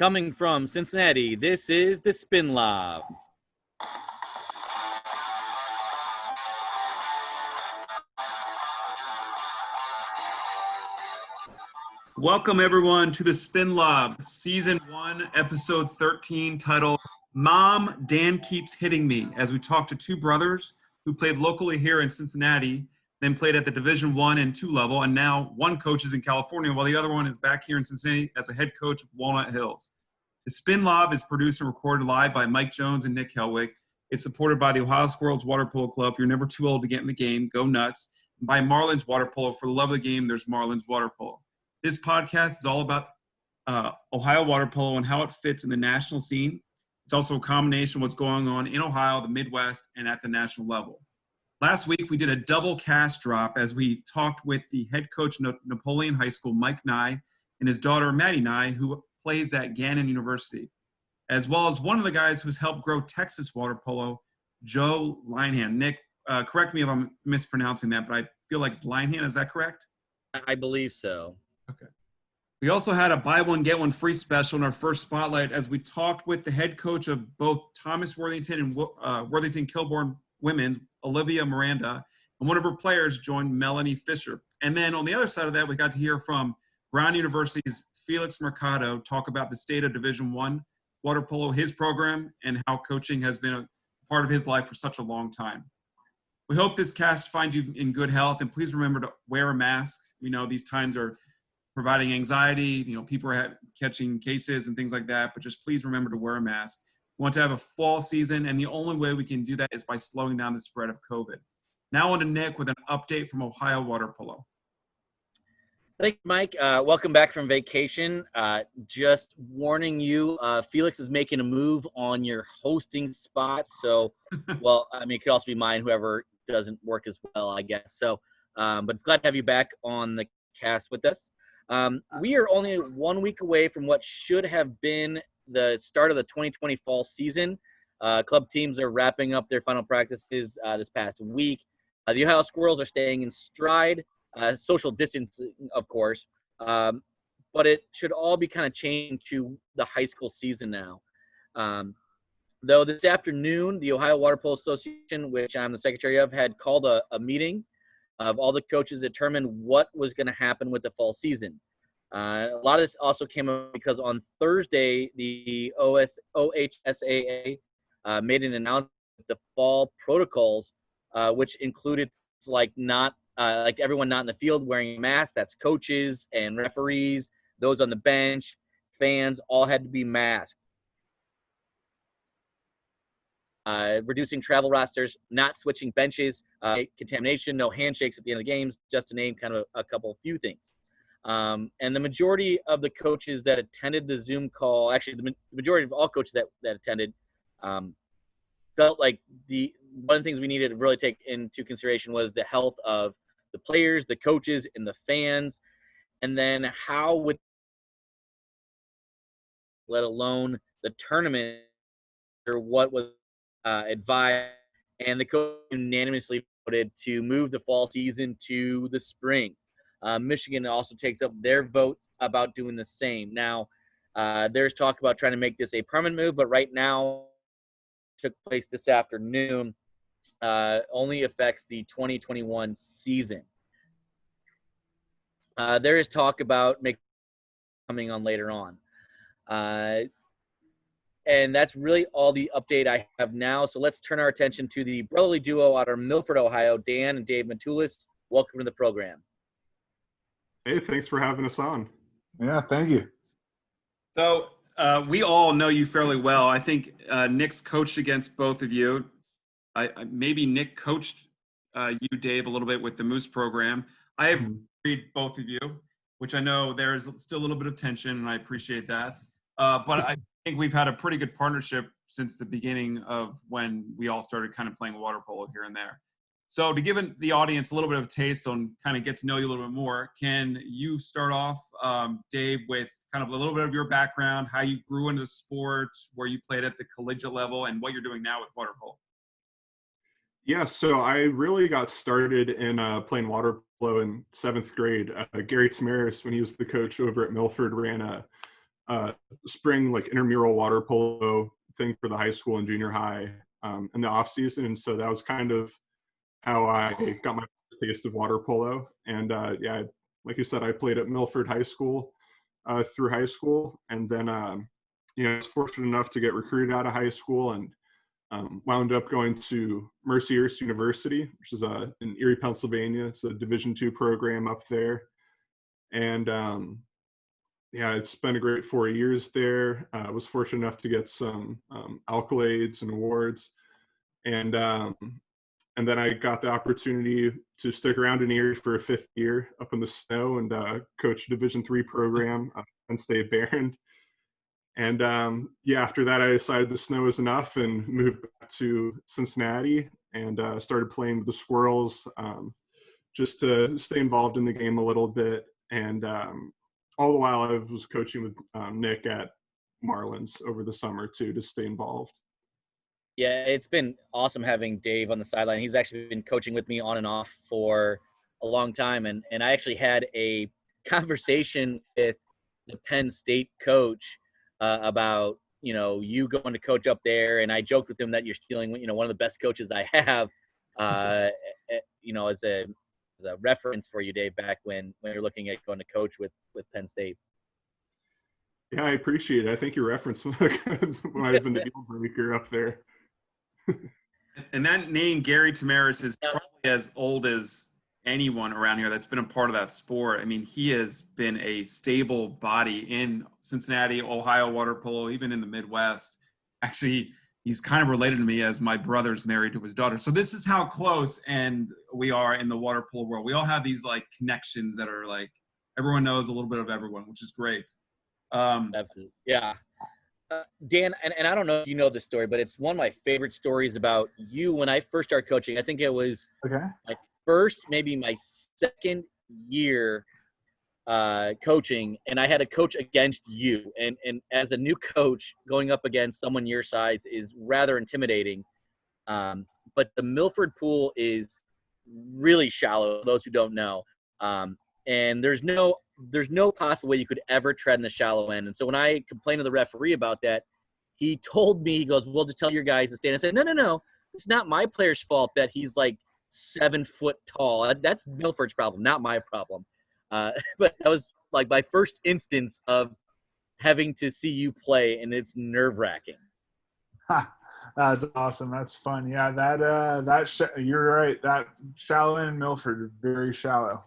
Coming from Cincinnati, this is the Spin Lob. Welcome, everyone, to the Spin Lob, Season 1, Episode 13, titled Mom, Dan Keeps Hitting Me, as we talk to two brothers who played locally here in Cincinnati, then played at the Division I and II level, and now one coach is in California, while the other one is back here in Cincinnati as a head coach of Walnut Hills. The Spin Lob is produced and recorded live by Mike Jones and Nick Helwig. It's supported by the Ohio Squirrels Water Polo Club. You're never too old to get in the game. Go nuts. And by Marlins Water Polo. For the love of the game, there's Marlins Water Polo. This podcast is all about Ohio water polo and how it fits in the national scene. It's also a combination of what's going on in Ohio, the Midwest, and at the national level. Last week, we did a double cast drop as we talked with the head coach of Napoleon High School, Mike Nye, and his daughter, Maddie Nye, who plays at Gannon University, as well as one of the guys who's helped grow Texas water polo, Joe Linehan. Nick, correct me if I'm mispronouncing that, but I feel like it's Linehan. Is that correct? I believe so. Okay. We also had a buy one, get one free special in our first spotlight as we talked with the head coach of both Thomas Worthington and Worthington Kilbourne Women's, Olivia Miranda, and one of her players joined Melanie Fisher. And then on the other side of that, we got to hear from Brown University's Felix Mercado talk about the state of Division I water polo, his program, and how coaching has been a part of his life for such a long time. We hope this cast finds you in good health, and please remember to wear a mask. We know these times are providing anxiety, people are catching cases and things like that, but just please remember to wear a mask. We want to have a fall season, and the only way we can do that is by slowing down the spread of COVID. Now on to Nick with an update from Ohio Water Polo. Thanks, Mike. Welcome back from vacation. Just warning you, Felix is making a move on your hosting spot. So, it could also be mine, whoever doesn't work as well, I guess. So, but it's glad to have you back on the cast with us. We are only 1 week away from what should have been the start of the 2020 fall season. Club teams are wrapping up their final practices this past week. The Ohio Squirrels are staying in stride, social distancing, of course, but it should all be kind of changing to the high school season now. Though this afternoon, the Ohio Water Polo Association, which I'm the secretary of, had called a meeting of all the coaches to determine what was going to happen with the fall season. A lot of this also came up because on Thursday, the OHSAA made an announcement of the fall protocols, which included like everyone not in the field wearing a mask. That's coaches and referees, those on the bench, fans, all had to be masked. Reducing travel rosters, not switching benches, contamination, no handshakes at the end of the games, just to name kind of a few things. And the majority of the coaches that attended the Zoom call, actually the majority of all coaches that attended, felt like one of the things we needed to really take into consideration was the health of the players, the coaches, and the fans, and then how would, let alone the tournament, or what was advised, and the coach unanimously voted to move the fall season to the spring. Michigan also takes up their vote about doing the same. Now, there's talk about trying to make this a permanent move, but right now, took place this afternoon, only affects the 2021 season. There is talk about coming on later on. And that's really all the update I have now. So let's turn our attention to the brotherly duo out of Milford, Ohio, Dan and Dave Matulis. Welcome to the program. Hey, thanks for having us on. Yeah, thank you. So we all know you fairly well. I think Nick's coached against both of you. Maybe Nick coached you, Dave, a little bit with the Moose program. I have read both of you, which I know there's still a little bit of tension, and I appreciate that. But I think we've had a pretty good partnership since the beginning of when we all started kind of playing water polo here and there. So to give the audience a little bit of a taste on kind of get to know you a little bit more, can you start off, Dave, with kind of a little bit of your background, how you grew into the sport, where you played at the collegiate level, and what you're doing now with water polo? Yeah, so I really got started in playing water polo in 7th grade. Gary Tamaris, when he was the coach over at Milford, ran a spring like intramural water polo thing for the high school and junior high in the off season, and so that was kind of how I got my taste of water polo. And yeah, like you said, I played at Milford High School through high school, and then I was fortunate enough to get recruited out of high school and wound up going to Mercyhurst University, which is in Erie, Pennsylvania. It's a Division II program up there, and yeah, it's been a great 4 years there. I was fortunate enough to get some accolades and awards, and then I got the opportunity to stick around in Erie for a 5th year up in the snow and coach a Division III program, Penn State Barron. And yeah, after that, I decided the snow was enough and moved back to Cincinnati and started playing with the Squirrels just to stay involved in the game a little bit. And all the while, I was coaching with Nick at Marlins over the summer too, to stay involved. Yeah, it's been awesome having Dave on the sideline. He's actually been coaching with me on and off for a long time. And I actually had a conversation with the Penn State coach about, you going to coach up there. And I joked with him that you're stealing, one of the best coaches I have, as a reference for you, Dave, back when you're looking at going to coach with Penn State. Yeah, I appreciate it. I think your reference might have been the deal breaker up there. And that name, Gary Tamaris, is probably as old as anyone around here that's been a part of that sport. I mean, he has been a stable body in Cincinnati, Ohio water polo, even in the Midwest. Actually, he's kind of related to me as my brother's married to his daughter. So this is how close and we are in the water polo world. We all have these like connections that are like everyone knows a little bit of everyone, which is great. Absolutely. Yeah. Dan, and I don't know if you know this story, but it's one of my favorite stories about you when I first started coaching. I think it was my first, maybe my second year coaching, and I had to coach against you. And as a new coach, going up against someone your size is rather intimidating. But the Milford pool is really shallow, those who don't know. And there's no possible way you could ever tread in the shallow end. And so when I complained to the referee about that, he told me, he goes, well, just tell your guys to stand. I said, no. It's not my player's fault that he's like 7 foot tall. That's Milford's problem, not my problem. But that was like my first instance of having to see you play, and it's nerve-wracking. That's awesome. That's fun. Yeah, you're right. That shallow end in Milford, very shallow.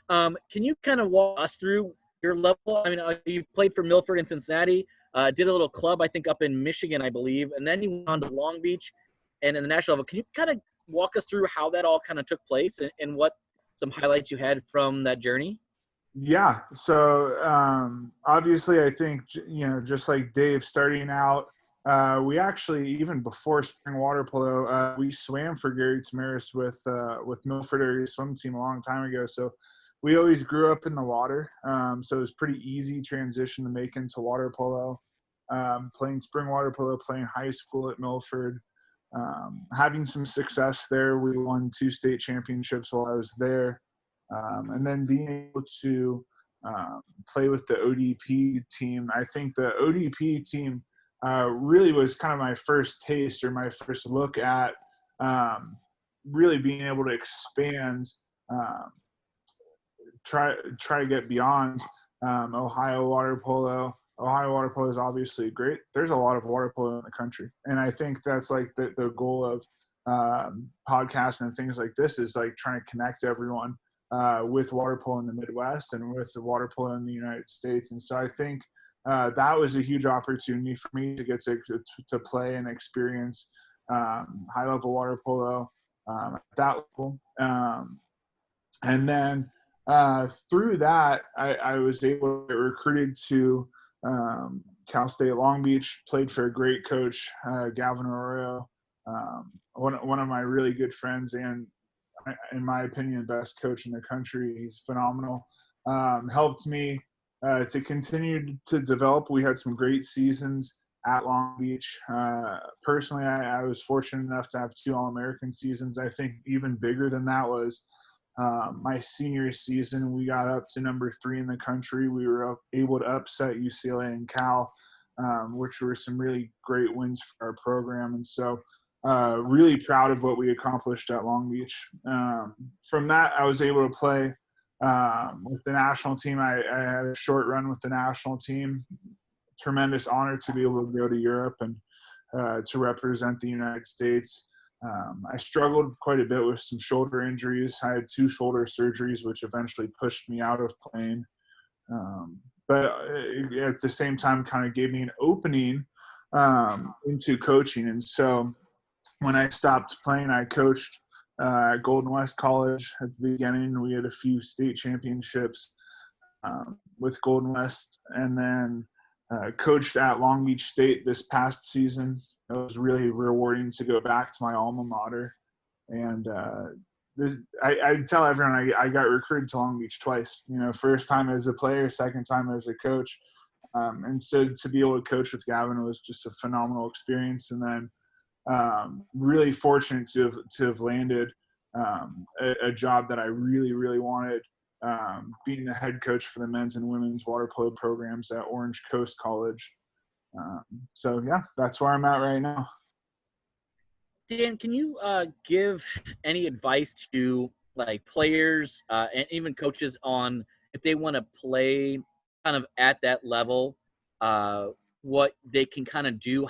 Can you kind of walk us through your level? I mean, you played for Milford and Cincinnati, did a little club, I think, up in Michigan, I believe, and then you went on to Long Beach and in the national level. Can you kind of walk us through how that all kind of took place and what some highlights you had from that journey? Yeah. So obviously, I think, just like Dave starting out, we actually, even before spring water polo, we swam for Gary Tamaris with Milford area swim team a long time ago. So we always grew up in the water. So it was pretty easy transition to make into water polo, playing spring water polo, playing high school at Milford, having some success there. We won 2 state championships while I was there. And then being able to play with the ODP team. I think the ODP team really was kind of my first taste or my first look at really being able to expand, try to get beyond Ohio water polo. Ohio water polo is obviously great. There's a lot of water polo in the country. And I think that's like the goal of podcasts and things like this is like trying to connect everyone with water polo in the Midwest and with the water polo in the United States. And so I think that was a huge opportunity for me to get to play and experience high-level water polo at that level. And then through that, I was able to get recruited to Cal State Long Beach, played for a great coach, Galvin Arroyo, one of my really good friends and, in my opinion, best coach in the country. He's phenomenal. Helped me to continue to develop. We had some great seasons at Long Beach. Personally, I was fortunate enough to have 2 All-American seasons. I think even bigger than that was My senior season, we got up to number 3 in the country. We were able to upset UCLA and Cal, which were some really great wins for our program. And so really proud of what we accomplished at Long Beach. From that, I was able to play with the national team. I had a short run with the national team. Tremendous honor to be able to go to Europe and to represent the United States. I struggled quite a bit with some shoulder injuries. I had 2 shoulder surgeries, which eventually pushed me out of playing. But at the same time, kind of gave me an opening into coaching. And so when I stopped playing, I coached at Golden West College at the beginning. We had a few state championships with Golden West, and then coached at Long Beach State this past season. It was really rewarding to go back to my alma mater. And I tell everyone I got recruited to Long Beach twice. First time as a player, second time as a coach. And so to be able to coach with Gavin was just a phenomenal experience. And then really fortunate to have landed a job that I really, really wanted, being the head coach for the men's and women's water polo programs at Orange Coast College. So yeah, that's where I'm at right now. Dan, can you give any advice to players and even coaches on if they want to play kind of at that level, what they can kind of do?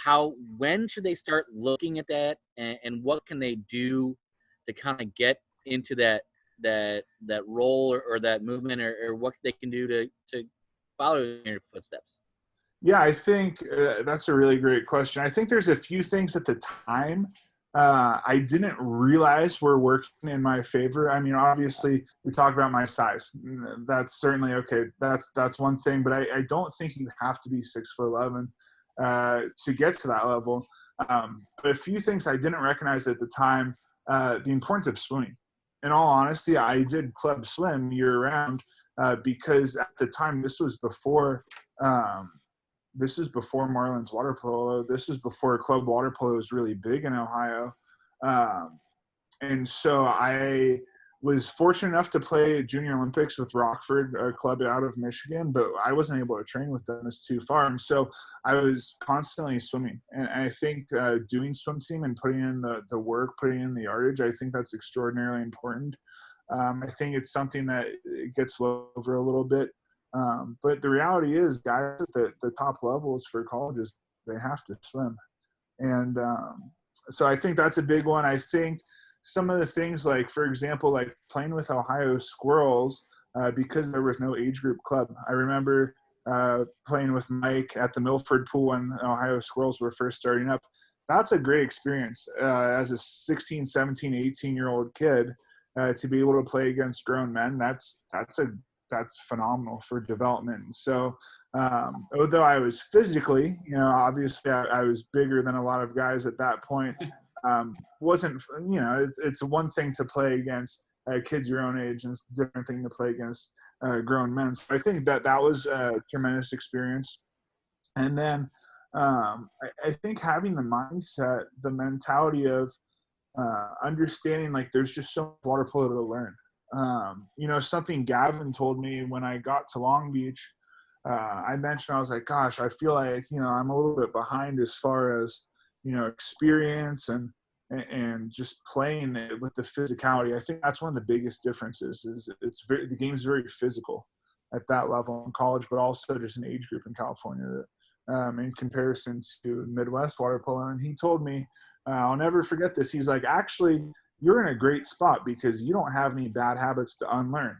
When should they start looking at that, and what can they do to kind of get into that role or that movement, or what they can do to follow in your footsteps? Yeah, I think that's a really great question. I think there's a few things at the time I didn't realize were working in my favor. I mean, obviously, we talked about my size. That's certainly okay. That's one thing, but I don't think you have to be 6'11" to get to that level. But a few things I didn't recognize at the time, the importance of swimming. In all honesty, I did club swim year-round because at the time, this was before Marlins water polo. This was before club water polo was really big in Ohio. And so I was fortunate enough to play Junior Olympics with Rockford, a club out of Michigan, but I wasn't able to train with them. It's too far. And so I was constantly swimming. And I think doing swim team and putting in the work, putting in the yardage, I think that's extraordinarily important. I think it's something that gets over a little bit. But the reality is, guys at the top levels for colleges, they have to swim. And so I think that's a big one. I think some of the things for example, playing with Ohio Squirrels, because there was no age group club. I remember playing with Mike at the Milford pool when Ohio Squirrels were first starting up. That's a great experience as a 16, 17, 18-year-old kid to be able to play against grown men. That's phenomenal for development. So although I was physically, obviously I was bigger than a lot of guys at that point, wasn't, it's one thing to play against kids your own age, and it's a different thing to play against grown men. So I think that was a tremendous experience. And then I think having the mindset, the mentality of understanding there's just so much water polo to learn. Something Gavin told me when I got to Long Beach, I mentioned, I was like, gosh, I feel like, I'm a little bit behind as far as, experience and just playing it with the physicality. I think that's one of the biggest differences is the game's very physical at that level in college, but also just an age group in California in comparison to Midwest water polo. And he told me, I'll never forget this. He's like, actually, you're in a great spot because you don't have any bad habits to unlearn.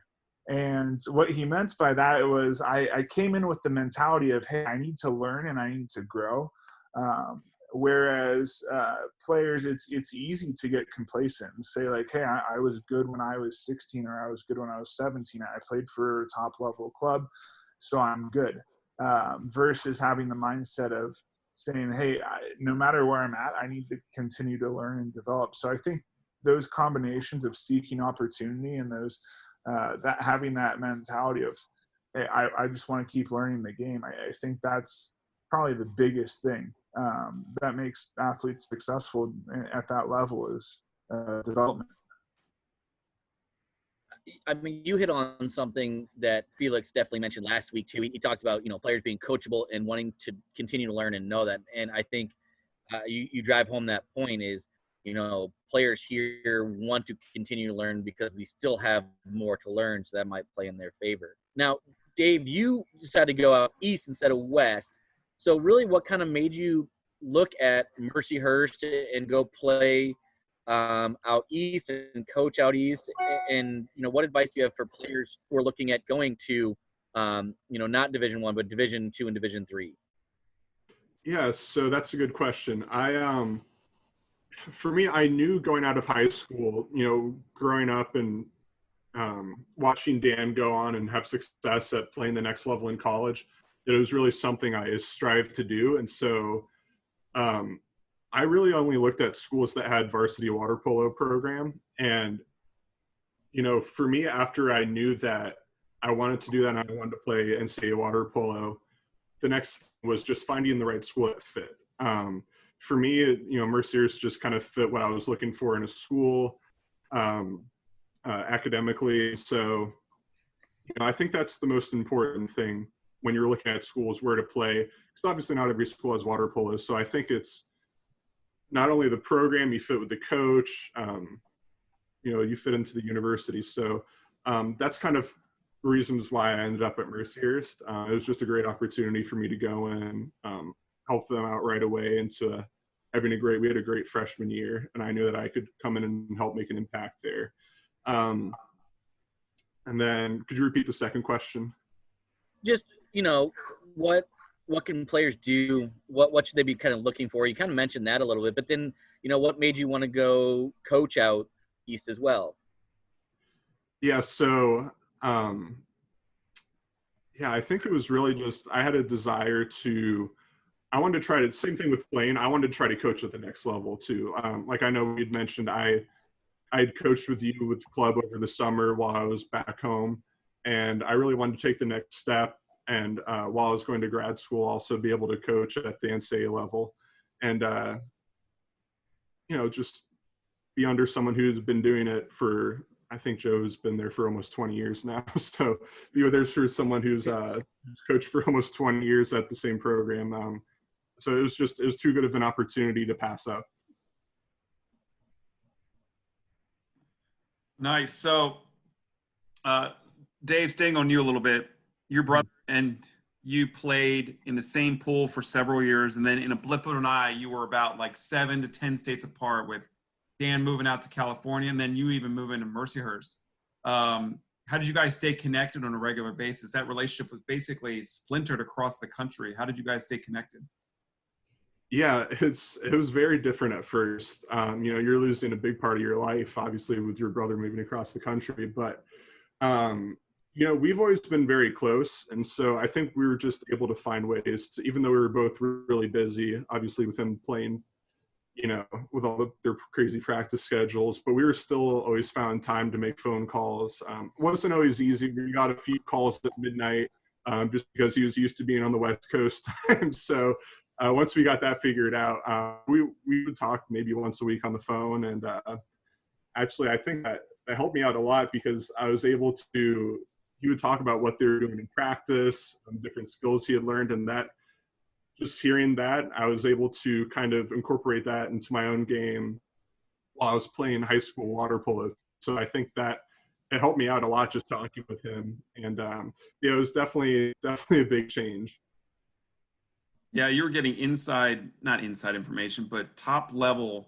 And what he meant by that was I came in with the mentality of, hey, I need to learn and I need to grow. Whereas players, it's easy to get complacent and say hey, I was good when I was 16 or I was good when I was 17. I played for a top level club, so I'm good. Versus having the mindset of saying, hey, no matter where I'm at, I need to continue to learn and develop. So I think those combinations of seeking opportunity and those that having that mentality of, hey, I just want to keep learning the game. I think that's probably the biggest thing that makes athletes successful at that level is development. I mean, you hit on something that Felix definitely mentioned last week too. He talked about, players being coachable and wanting to continue to learn and know that. And I think you drive home that point is, players here want to continue to learn because we still have more to learn. So that might play in their favor. Now, Dave, you decided to go out east instead of west. So really what kind of made you look at Mercyhurst and go play out east and coach out east? And, what advice do you have for players who are looking at going to, not Division I, but Division II and Division III? Yeah, so that's a good question. For me, I knew going out of high school, growing up and watching Dan go on and have success at playing the next level in college, that it was really something I strived to do. And so I really only looked at schools that had varsity water polo program. And, for me, after I knew that I wanted to do that and I wanted to play NCAA water polo, the next was just finding the right school that fit. For me, Mercyhurst just kind of fit what I was looking for in a school academically. So, I think that's the most important thing when you're looking at schools, where to play. Because obviously not every school has water polo. So I think it's not only the program, you fit with the coach, you fit into the university. So that's kind of reasons why I ended up at Mercyhurst. It was just a great opportunity for me to go in and help them out right away into we had a great freshman year, and I knew that I could come in and help make an impact there. And then could you repeat the second question? Just, what can players do? What should they be kind of looking for? You kind of mentioned that a little bit, but then, what made you want to go coach out east as well? Yeah, so I think it was really just I had a desire I wanted to try to, same thing with playing, I wanted to try to coach at the next level too. Like I know we'd mentioned, I'd coached with you with the club over the summer while I was back home, and I really wanted to take the next step. And while I was going to grad school, also be able to coach at the NCAA level, and just be under someone who's been doing it for, I think Joe's been there for almost 20 years now. So there's for someone who's coached for almost 20 years at the same program. So it was too good of an opportunity to pass up. Nice. So, Dave, staying on you a little bit, your brother and you played in the same pool for several years, and then in a blip of an eye, you were about like 7 to 10 states apart, with Dan moving out to California, and then you even moving to Mercyhurst. How did you guys stay connected on a regular basis? That relationship was basically splintered across the country. How did you guys stay connected? Yeah, it was very different at first. You're losing a big part of your life, obviously, with your brother moving across the country. But, we've always been very close. And so I think we were just able to find ways to, even though we were both really busy, obviously with him playing, with all their crazy practice schedules, but we were still always found time to make phone calls. Wasn't always easy. We got a few calls at midnight just because he was used to being on the West Coast. So once we got that figured out, we would talk maybe once a week on the phone. And actually, I think that helped me out a lot, because I was able to, he would talk about what they were doing in practice, different skills he had learned, and that, just hearing that, I was able to kind of incorporate that into my own game while I was playing high school water polo. So I think that it helped me out a lot just talking with him. And it was definitely a big change. Yeah, you were getting not inside information, but top level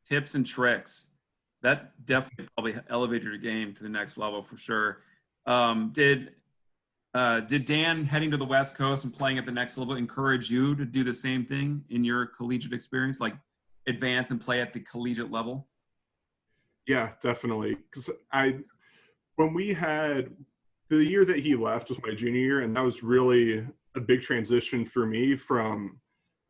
tips and tricks. That definitely probably elevated your game to the next level for sure. Did Dan heading to the West Coast and playing at the next level encourage you to do the same thing in your collegiate experience, like advance and play at the collegiate level? Yeah, definitely. Because when we had, the year that he left was my junior year, and that was really a big transition for me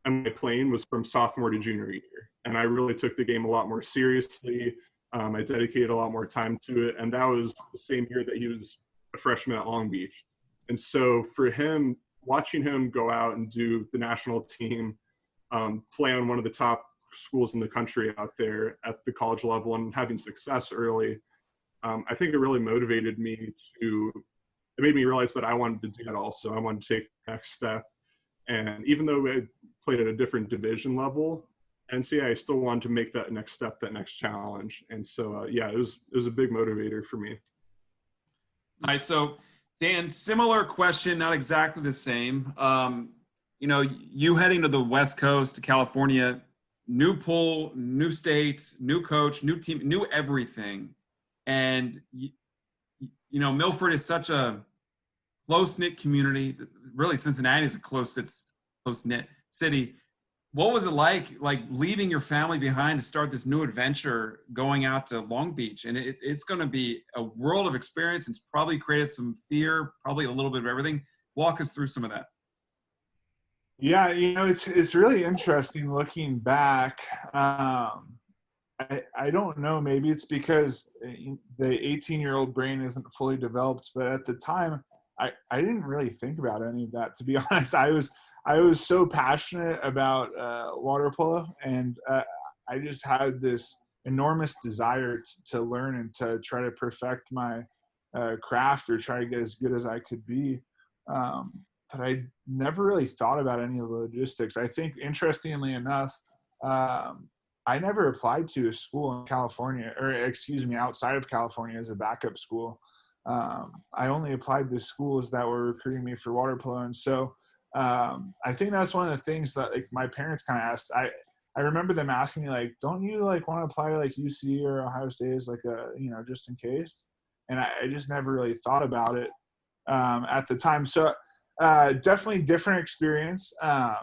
and my playing was from sophomore to junior year. And I really took the game a lot more seriously. I dedicated a lot more time to it. And that was the same year that he was a freshman at Long Beach. And so for him, watching him go out and do the national team, play on one of the top schools in the country out there at the college level and having success early, I think it really motivated me it made me realize that I wanted to do that also. I wanted to take the next step. And even though I played at a different division level, NCAA, I still wanted to make that next step, that next challenge. And so, yeah, it was a big motivator for me. Nice. So, Dan, similar question, not exactly the same. You heading to the West Coast, to California, new pool, new state, new coach, new team, new everything. And, Milford is such a close-knit community. Really, Cincinnati is a close-knit city. What was it like leaving your family behind to start this new adventure, going out to Long Beach? And it's going to be a world of experience. It's probably created some fear, probably a little bit of everything. Walk us through some of that. Yeah, it's really interesting looking back. I don't know, maybe it's because the 18-year-old brain isn't fully developed, but at the time, I didn't really think about any of that, to be honest. I was so passionate about water polo, and I just had this enormous desire to learn and to try to perfect my craft, or try to get as good as I could be. That I never really thought about any of the logistics. I think, interestingly enough, I never applied to a school in California, or excuse me, outside of California as a backup school. I only applied to schools that were recruiting me for water polo. And so I think that's one of the things that my parents kind of asked. I remember them asking me, don't you want to apply to UC or Ohio State as just in case? And I just never really thought about it at the time. So definitely different experience. I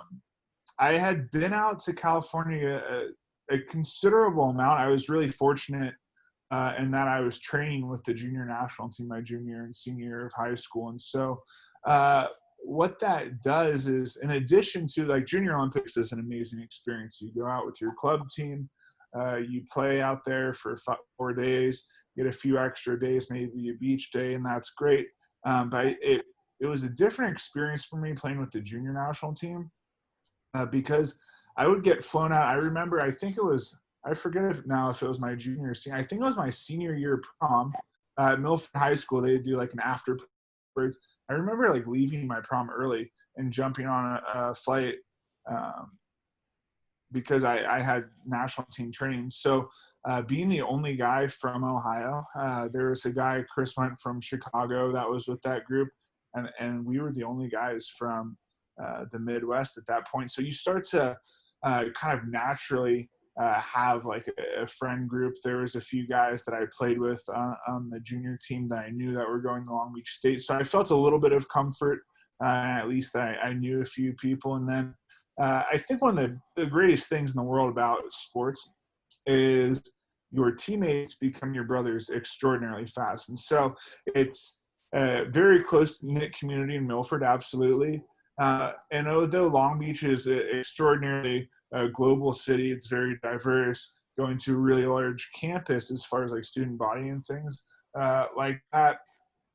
had been out to California a considerable amount. I was really fortunate in that I was training with the junior national team my junior and senior year of high school. And so what that does is, in addition to Junior Olympics is an amazing experience. You go out with your club team, you play out there for 4 days, get a few extra days, maybe a beach day, and that's great. But it was a different experience for me playing with the junior national team because I would get flown out. I remember, I forget if it was my junior or senior. I think it was my senior year prom at Milford High School. They do an after party. I remember leaving my prom early and jumping on a flight because I had national team training. So being the only guy from Ohio, there was a guy, Chris went from Chicago, that was with that group. And we were the only guys from the Midwest at that point. So you start to kind of naturally have a friend group. There was a few guys that I played with on the junior team that I knew that were going to Long Beach State. So I felt a little bit of comfort, at least I knew a few people. And then I think one of the greatest things in the world about sports is your teammates become your brothers extraordinarily fast. And so it's a very close-knit community in Milford, absolutely. And although Long Beach is an extraordinarily global city, it's very diverse, going to a really large campus as far as student body and things like that,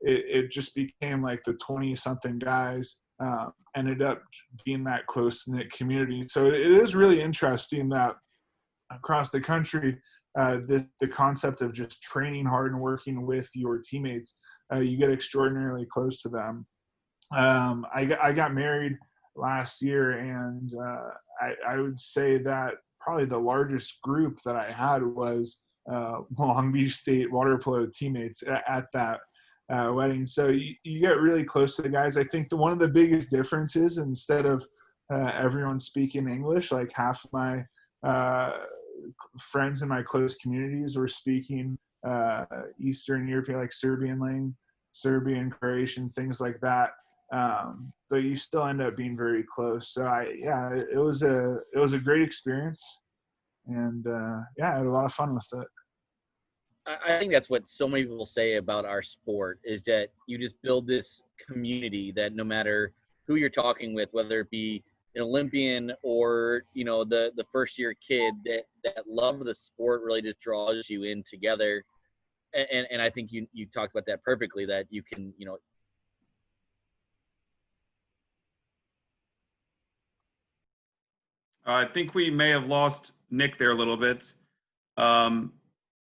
it just became the 20-something guys ended up being that close-knit community. So it is really interesting that across the country, the concept of just training hard and working with your teammates, you get extraordinarily close to them. I got married last year, and I would say that probably the largest group that I had was Long Beach State water polo teammates at that wedding. So you get really close to the guys. I think one of the biggest differences, instead of everyone speaking English, half of my friends in my close communities were speaking Eastern European, Serbian, Croatian, things like that. But you still end up being very close. So it was a great experience, and I had a lot of fun with it. I think that's what so many people say about our sport, is that you just build this community that no matter who you're talking with, whether it be an Olympian or the first year kid, that love of the sport really just draws you in together. And I think you talked about that perfectly, that you can I think we may have lost Nick there a little bit.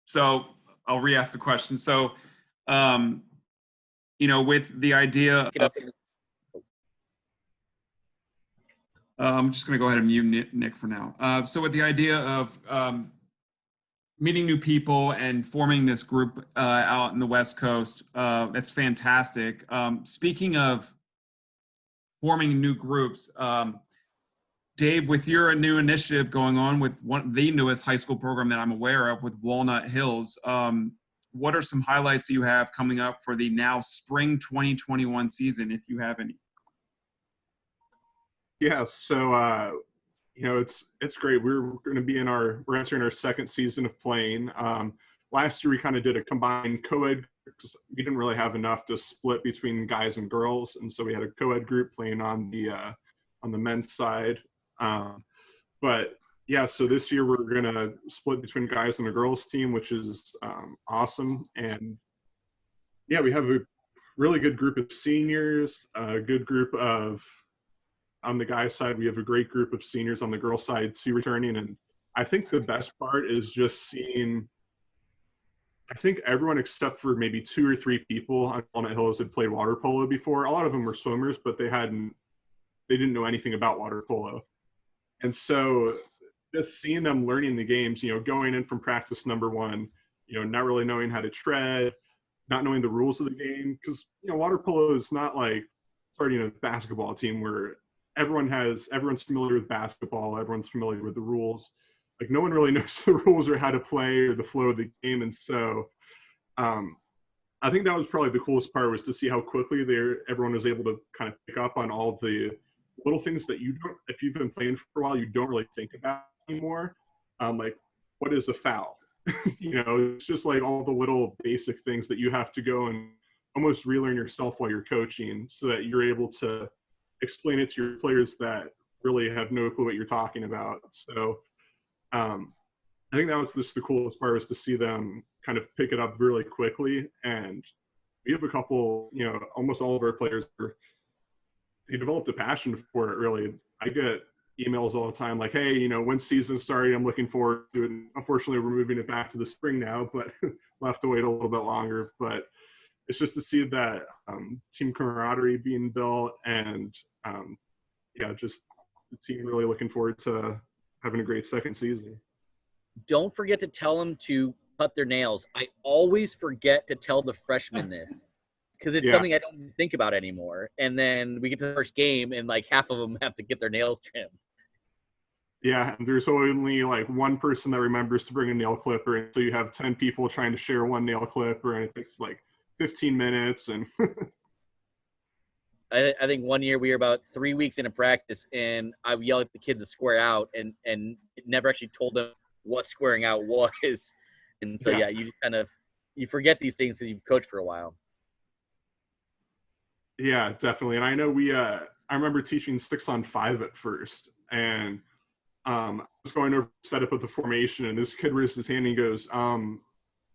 So I'll re-ask the question. So, with the idea of, I'm just going to go ahead and mute Nick for now. So with the idea of meeting new people and forming this group out in the West Coast, that's fantastic. Speaking of forming new groups, Dave, with your new initiative going on with the newest high school program that I'm aware of with Walnut Hills, what are some highlights you have coming up for the now spring 2021 season, if you have any? Yeah, so it's great. We're entering our second season of playing. Last year we kind of did a combined co-ed because we didn't really have enough to split between guys and girls, and so we had a co-ed group playing on the men's side. But yeah, so this year we're gonna split between guys and a girls team, which is awesome. And yeah, we have a really good group of seniors, a good group of on the guys' side. We have a great group of seniors on the girls' side too returning. And I think the best part is just seeing, I think everyone except for maybe 2 or 3 people on Walnut Hills had played water polo before. A lot of them were swimmers, but they didn't know anything about water polo. And so just seeing them learning the games, going in from practice number 1, not really knowing how to tread, not knowing the rules of the game. Because, water polo is not like starting a basketball team where everyone's familiar with basketball, everyone's familiar with the rules. Like no one really knows the rules or how to play or the flow of the game. And so I think that was probably the coolest part, was to see how quickly everyone was able to kind of pick up on all the little things that if you've been playing for a while, you don't really think about anymore. Like, what is a foul? It's just like all the little basic things that you have to go and almost relearn yourself while you're coaching, so that you're able to explain it to your players that really have no clue what you're talking about. So I think that was just the coolest part, was to see them kind of pick it up really quickly. And we have a couple, almost all of our players, they developed a passion for it, really. I get emails all the time like, hey, when season's starting, I'm looking forward to it. Unfortunately, we're moving it back to the spring now, but we'll have to wait a little bit longer. But it's just to see that team camaraderie being built, and just the team really looking forward to having a great second season. Don't forget to tell them to cut their nails. I always forget to tell the freshmen this, because it's something I don't even think about anymore. And then we get to the first game, and like half of them have to get their nails trimmed. Yeah, and there's only like one person that remembers to bring a nail clipper, and so you have 10 people trying to share one nail clipper, and it takes like 15 minutes. And I think one year we were about 3 weeks into practice, and I would yell at the kids to square out, and it never actually told them what squaring out was. And so you just kind of forget these things because you've coached for a while. Yeah, definitely. And I know I remember teaching 6-on-5 at first, and I was going over the setup of the formation, and this kid raised his hand and he goes,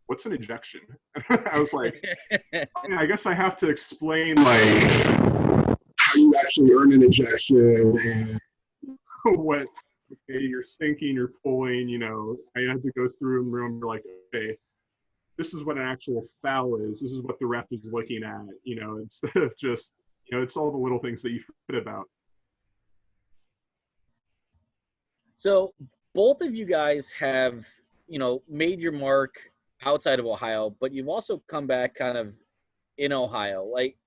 what's an ejection? I was like, I guess I have to explain like how you actually earn an ejection and what you're thinking, you're pulling, I had to go through and remember like, okay, this is what an actual foul is. This is what the ref is looking at, instead of just, it's all the little things that you forget about. So both of you guys have, made your mark outside of Ohio, but you've also come back kind of in Ohio, like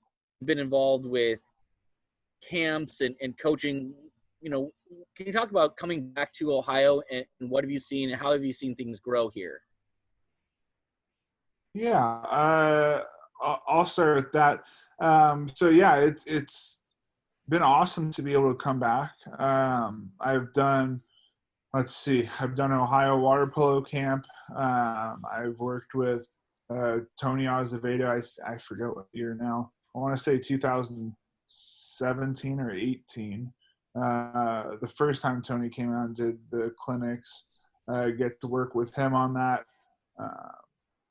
been involved with camps and coaching. Can you talk about coming back to Ohio, and what have you seen, and how have you seen things grow here? Yeah, I'll start with that. It's been awesome to be able to come back. I've done Ohio water polo camp. I've worked with Tony Azevedo. I forget what year now. I want to say 2017 or 18. The first time Tony came out and did the clinics, get to work with him on that.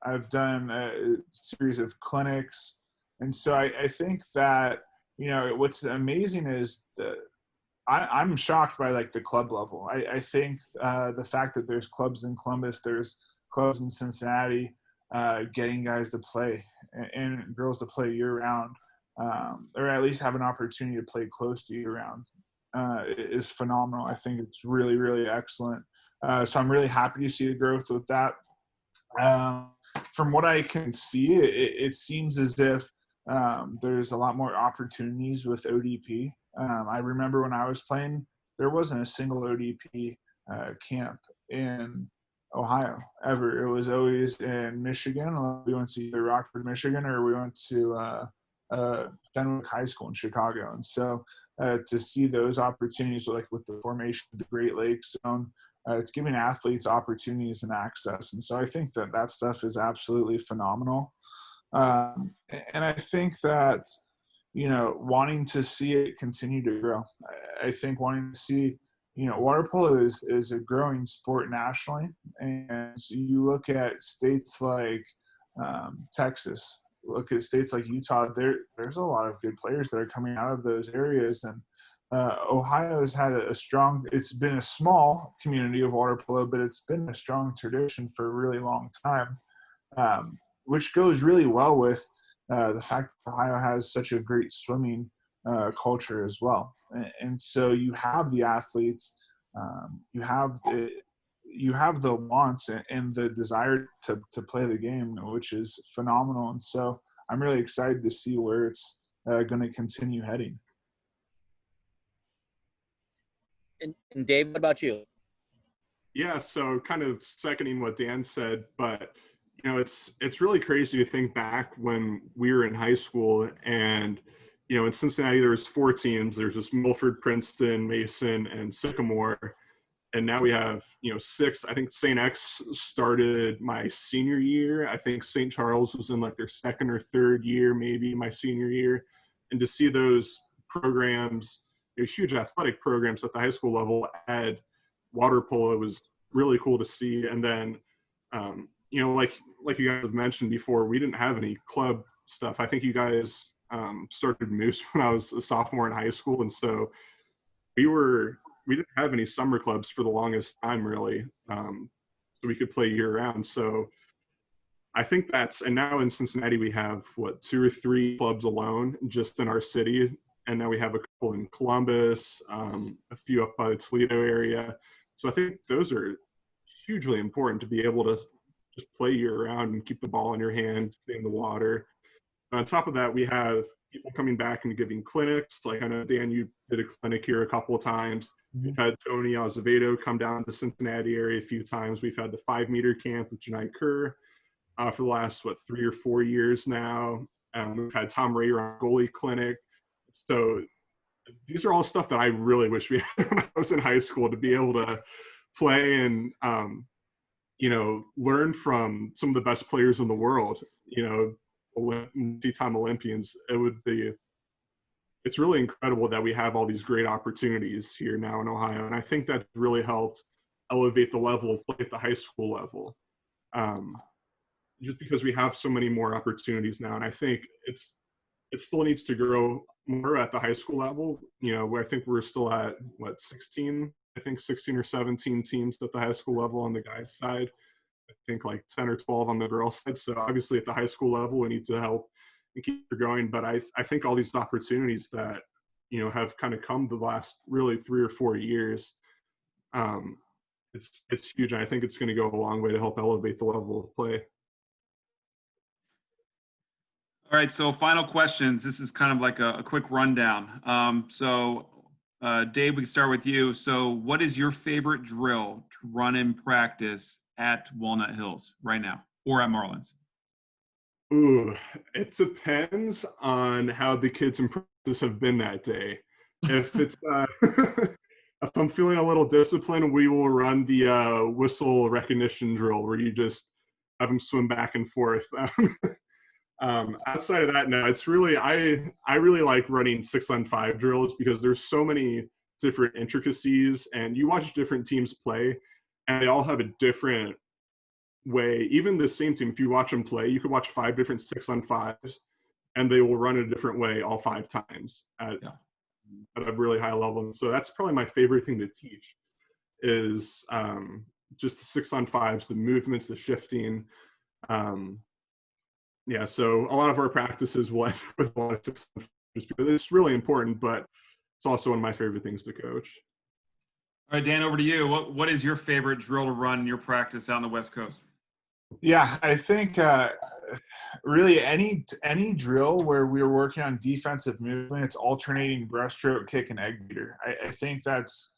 I've done a series of clinics. And so I think that, what's amazing is that I'm shocked by like the club level. I think the fact that there's clubs in Columbus, there's clubs in Cincinnati, getting guys to play and girls to play year round, or at least have an opportunity to play close to year round, is phenomenal. I think it's really, really excellent. So I'm really happy to see the growth with that. From what I can see, it seems as if there's a lot more opportunities with ODP. I remember when I was playing, there wasn't a single ODP camp in Ohio ever. It was always in Michigan. We went to either Rockford, Michigan, or we went to Fenwick High School in Chicago. And so to see those opportunities, like with the formation of the Great Lakes Zone, it's giving athletes opportunities and access. And so I think that stuff is absolutely phenomenal. And I think that, wanting to see it continue to grow. I think wanting to see, water polo is a growing sport nationally. And so you look at states like Texas, look at states like Utah, there's a lot of good players that are coming out of those areas. And Ohio has had it's been a small community of water polo, but it's been a strong tradition for a really long time, which goes really well with the fact that Ohio has such a great swimming culture as well. And so you have the athletes, you have the wants and the desire to play the game, which is phenomenal. And so I'm really excited to see where it's going to continue heading. And Dave, what about you? Yeah, so kind of seconding what Dan said, but it's really crazy to think back when we were in high school, and in Cincinnati there was 4 teams. There's just Milford, Princeton, Mason, and Sycamore, and now we have 6. I think St. X started my senior year. I think St. Charles was in like their 2nd or 3rd year, maybe my senior year, and to see those programs, huge athletic programs at the high school level, add water polo was really cool to see. And then like you guys have mentioned before, we didn't have any club stuff. I think you guys started Moose when I was a sophomore in high school, and so we didn't have any summer clubs for the longest time, really, so we could play year round. So I think and now in Cincinnati we have 2 or 3 clubs alone just in our city, and now we have a couple in Columbus, a few up by the Toledo area. So I think those are hugely important to be able to just play year round and keep the ball in your hand, stay in the water. On top of that, we have people coming back and giving clinics. Like I know, Dan, you did a clinic here a couple of times. We've had Tony Azevedo come down to Cincinnati area a few times. We've had the 5-meter camp with Janai Kerr for the last, 3 or 4 years now. We've had Tom Rayer on goalie clinic. So these are all stuff that I really wish we had when I was in high school, to be able to play and, learn from some of the best players in the world, multi-time Olympians. It's really incredible that we have all these great opportunities here now in Ohio. And I think that's really helped elevate the level of play at the high school level. Just because we have so many more opportunities now. And I think it still needs to grow more at the high school level. Where I think we're still at 16 or 17 teams at the high school level on the guys side. I think like 10 or 12 on the girls side. So obviously at the high school level, we need to help and keep it going. But I think all these opportunities that, have kind of come the last really 3 or 4 years, it's huge. And I think it's going to go a long way to help elevate the level of play. All right, so final questions. This is kind of like a quick rundown. Dave, we can start with you. So what is your favorite drill to run in practice at Walnut Hills right now, or at Marlins? Ooh, it depends on how the kids in practice have been that day. If it's if I'm feeling a little disciplined, we will run the whistle recognition drill where you just have them swim back and forth. Outside of that, no, it's really, I really like running 6-on-5 drills because there's so many different intricacies, and you watch different teams play and they all have a different way. Even the same team, if you watch them play, you could watch 5 different 6-on-5s and they will run a different way all 5 times at a really high level. So that's probably my favorite thing to teach is just the 6-on-5s, the movements, the shifting. Yeah, so a lot of our practices will end with a lot of just because it's really important, but it's also one of my favorite things to coach. All right, Dan, over to you. What is your favorite drill to run in your practice out on the West Coast? Yeah, I think really any drill where we're working on defensive movement, it's alternating breaststroke, kick, and egg beater. I think that's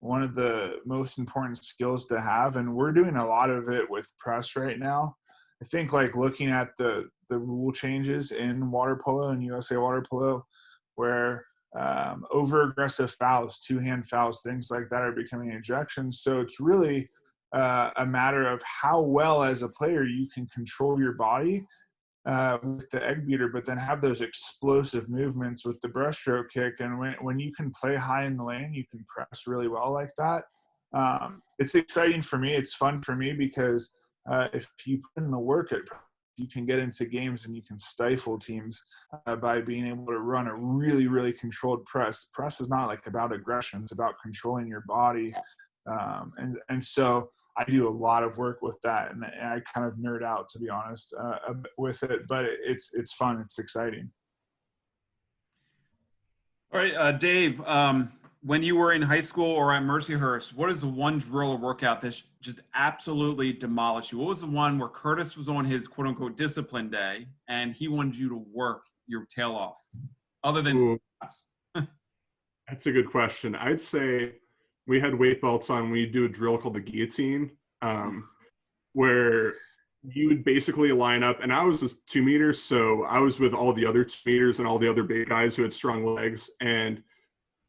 one of the most important skills to have, and we're doing a lot of it with press right now. I think like looking at the rule changes in water polo and USA water polo, where over aggressive fouls, two-hand fouls, things like that are becoming ejections. So it's really a matter of how well as a player you can control your body with the egg beater, but then have those explosive movements with the breaststroke kick. And when you can play high in the lane, you can press really well like that. It's exciting for me. It's fun for me because if you put in the work, you can get into games and you can stifle teams by being able to run a really, really controlled press. Press is not like about aggression. It's about controlling your body. And so I do a lot of work with that, and I kind of nerd out, to be honest, with it. But it's fun. It's exciting. All right, Dave, when you were in high school or at Mercyhurst, what is the one drill or workout that just absolutely demolished you? What was the one where Curtis was on his quote-unquote discipline day, and he wanted you to work your tail off, other than snaps? That's a good question. I'd say we had weight belts on. We do a drill called the guillotine, where you would basically line up, and I was just 2 meters, so I was with all the other 2 meters and all the other big guys who had strong legs, and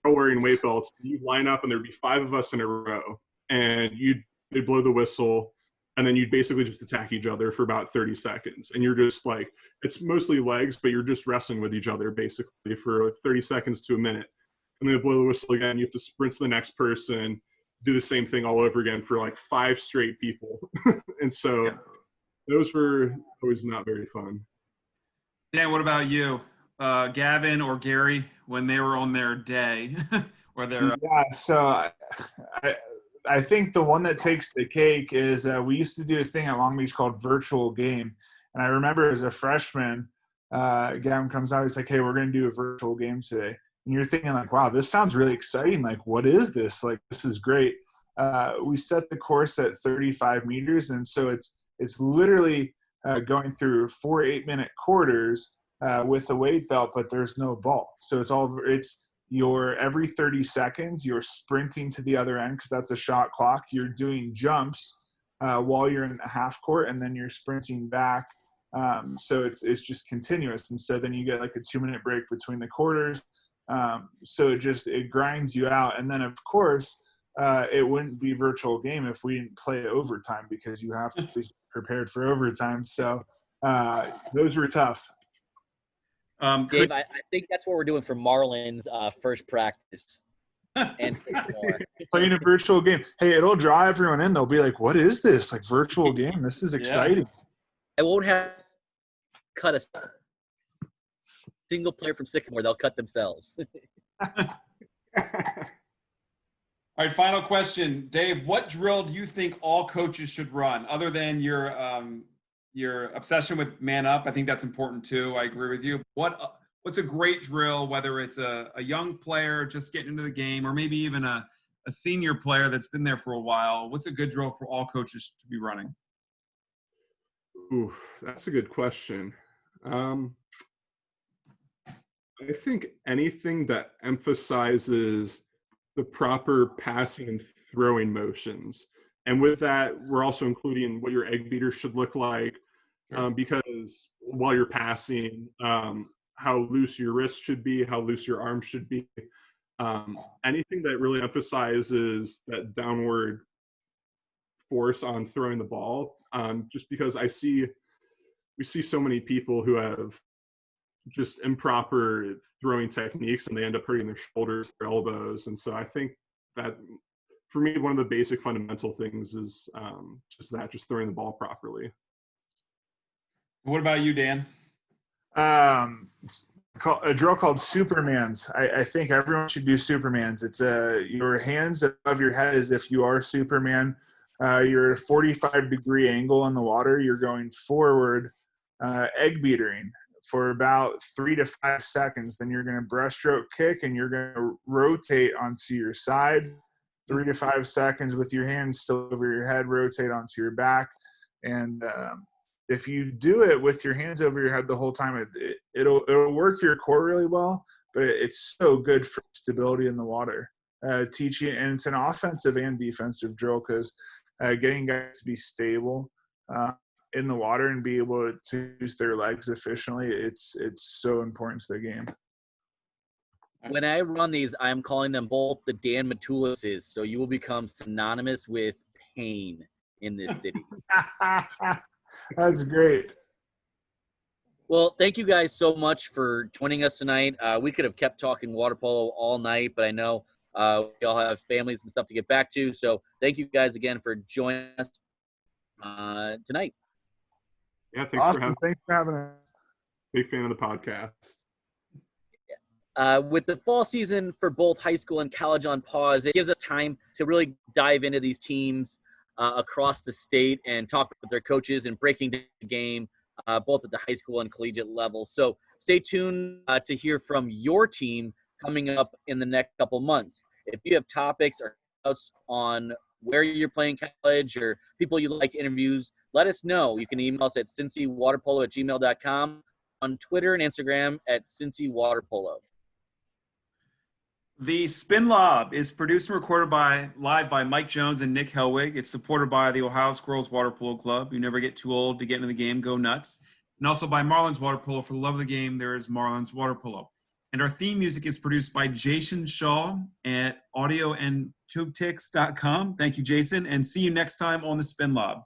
all wearing weight belts. You'd line up, and there'd be 5 of us in a row, and they'd blow the whistle, and then you'd basically just attack each other for about 30 seconds. And you're just like, it's mostly legs, but you're just wrestling with each other basically for 30 seconds to a minute. And then they blow the whistle again. You have to sprint to the next person, do the same thing all over again for like 5 straight people. And so those were always not very fun. Dan, what about you? Gavin or Gary, when they were on their day or their Yeah, so I think the one that takes the cake is we used to do a thing at Long Beach called virtual game. And I remember as a freshman, Gavin comes out, he's like, hey, we're going to do a virtual game today. And you're thinking like, wow, this sounds really exciting. Like, what is this? Like, this is great. We set the course at 35 meters. And so it's literally going through 4 8-minute quarters with a weight belt, but there's no ball. So it's every 30 seconds, you're sprinting to the other end because that's a shot clock. You're doing jumps while you're in the half court, and then you're sprinting back. So it's just continuous. And so then you get like a 2-minute break between the quarters. So it grinds you out. And then of course, it wouldn't be virtual game if we didn't play overtime, because you have to be prepared for overtime. So those were tough. Dave, I think that's what we're doing for Marlin's first practice. And more. Playing a virtual game. Hey, it'll draw everyone in. They'll be like, what is this? Like, virtual game? This is exciting. I won't have cut a single player from Sycamore. They'll cut themselves. All right, final question. Dave, what drill do you think all coaches should run, other than your obsession with man up? I think that's important too. I agree with you. What's a great drill, whether it's a young player just getting into the game, or maybe even a senior player that's been there for a while? What's a good drill for all coaches to be running? Ooh, that's a good question. I think anything that emphasizes the proper passing and throwing motions. And with that, we're also including what your egg beater should look like, because while you're passing, how loose your wrist should be, how loose your arm should be. Anything that really emphasizes that downward force on throwing the ball, just because we see so many people who have just improper throwing techniques, and they end up hurting their shoulders, their elbows. And so I think that for me, one of the basic fundamental things is just throwing the ball properly. What about you, Dan? A drill called Supermans. I think everyone should do Supermans. It's your hands above your head as if you are Superman. You're at a 45-degree angle in the water. You're going forward egg beatering for about 3 to 5 seconds. Then you're going to breaststroke kick, and you're going to rotate onto your side 3 to 5 seconds with your hands still over your head, rotate onto your back. And if you do it with your hands over your head the whole time, it'll work your core really well, but it's so good for stability in the water. Teaching, and it's an offensive and defensive drill, because getting guys to be stable in the water and be able to use their legs efficiently, it's so important to the game. When I run these, I'm calling them both the Dan Matulises, so you will become synonymous with pain in this city. That's great. Well, thank you guys so much for joining us tonight. We could have kept talking water polo all night, but I know we all have families and stuff to get back to. So thank you guys again for joining us tonight. Yeah, Awesome. Thanks for having us. Big fan of the podcast. With the fall season for both high school and college on pause, it gives us time to really dive into these teams across the state and talk with their coaches and breaking down the game, both at the high school and collegiate level. So stay tuned to hear from your team coming up in the next couple months. If you have topics or thoughts on where you're playing college or people you'd like interviews, let us know. You can email us at cincywaterpolo@gmail.com, on Twitter and Instagram at cincywaterpolo. The Spin Lob is produced and recorded live by Mike Jones and Nick Helwig. It's supported by the Ohio Squirrels Water Polo Club. You never get too old to get into the game. Go nuts. And also by Marlins Water Polo. For the love of the game, there is Marlins Water Polo. And our theme music is produced by Jason Shaw at audioandtubetix.com. Thank you, Jason. And see you next time on the Spin Lob.